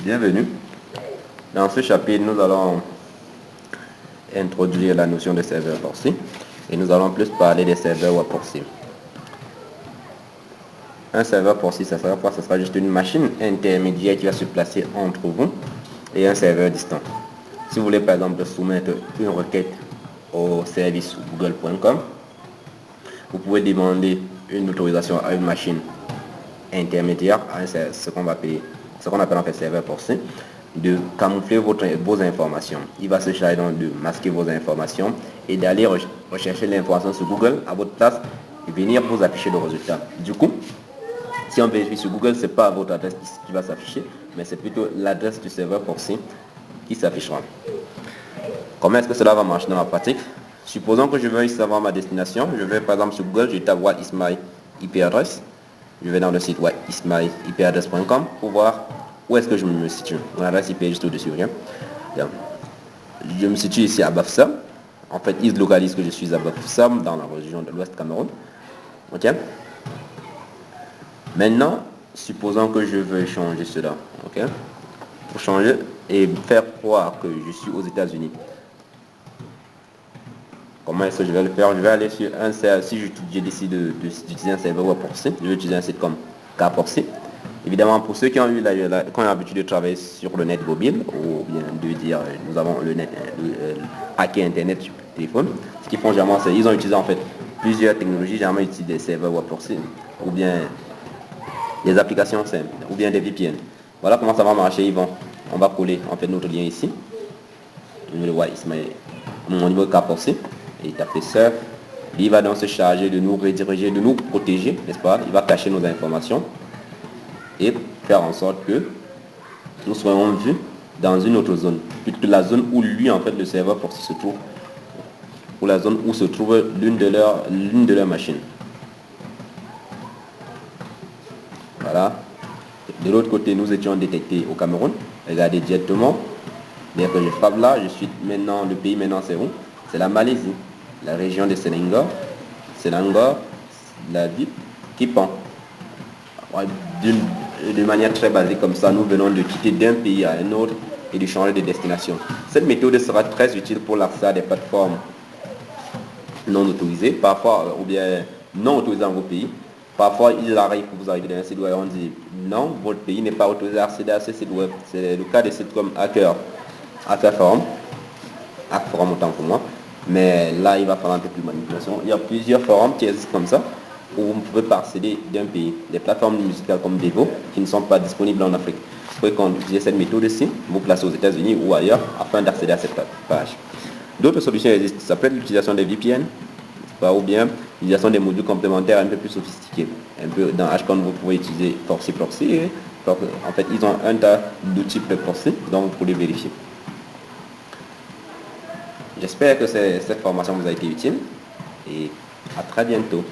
Bienvenue. Dans ce chapitre, nous allons introduire la notion de serveur proxy et nous allons plus parler des serveurs web proxy. Un serveur proxy, ça sera quoi? Ce sera juste une machine intermédiaire qui va se placer entre vous et un serveur distant. Si vous voulez par exemple soumettre une requête au service google.com, vous pouvez demander une autorisation à une machine intermédiaire, à ce qu'on appelle en fait serveur proxy, de camoufler vos informations. Il va se charger donc de masquer vos informations et d'aller rechercher l'information sur Google à votre place et venir vous afficher le résultat. Du coup, si on vérifie sur Google, ce n'est pas votre adresse qui va s'afficher, mais c'est plutôt l'adresse du serveur proxy qui s'affichera. Comment est-ce que cela va marcher dans la pratique? Supposons que je veuille savoir ma destination. Je vais par exemple sur Google, je tape what is my IP address. Je vais dans le site whatismyipaddress.com pour voir où est-ce que je me situe. Mon adresse IP est juste au-dessus. Je me situe ici à Bafoussam. En fait, il se localise que je suis à Bafoussam dans la région de l'Ouest Cameroun. Ok. Maintenant, supposons que je veux changer cela. Ok. Pour changer et faire croire que je suis aux États-Unis. Comment est-ce que je vais le faire? Je vais aller sur un serveur. Si je décide d'utiliser un serveur web proxy, je vais utiliser un site comme Kproxy. Évidemment, pour ceux qui ont eu l'habitude de travailler sur le net mobile, ou bien de dire nous avons le net hacker internet sur téléphone, ce qu'ils font généralement, c'est ils ont utilisé en fait plusieurs technologies, généralement ils utilisent des serveurs web proxy, ou bien des applications simples, ou bien des VPN. Voilà comment ça va marcher. On va coller en fait notre lien ici. Mon niveau Kproxy. Et taper surf, il va donc se charger de nous rediriger, de nous protéger, n'est-ce pas? Il va cacher nos informations et faire en sorte que nous soyons vus dans une autre zone, plutôt la zone où lui en fait le serveur proxy se trouve, ou la zone où se trouve l'une de leurs machines. Voilà. De l'autre côté, nous étions détectés au Cameroun. Regardez directement. Dès que je frappe là, je suis maintenant, le pays maintenant c'est où? C'est la Malaisie. La région de Selangor, la ville Kipan. De manière très basique comme ça, nous venons de quitter d'un pays à un autre et de changer de destination. Cette méthode sera très utile pour l'accès à des plateformes non autorisées, parfois ou bien non autorisées dans vos pays. Parfois, il arrive que vous arrivez dans un site web et on dit non, votre pays n'est pas autorisé à accéder à ce site web. C'est le cas des sites comme Hacker Forum autant pour moi. Mais là, il va falloir un peu plus de manipulation. Il y a plusieurs forums qui existent comme ça, où vous ne pouvez pas accéder d'un pays. Des plateformes musicales comme Devo, qui ne sont pas disponibles en Afrique. Vous pouvez utiliser cette méthode-ci, vous placez aux États-Unis ou ailleurs, afin d'accéder à cette page. D'autres solutions existent. Ça peut être l'utilisation des VPN, ou bien l'utilisation des modules complémentaires un peu plus sophistiqués. Un peu dans HCon, vous pouvez utiliser Proxy. En fait, ils ont un tas d'outils Proxy, donc vous pouvez vérifier. J'espère que cette formation vous a été utile et à très bientôt.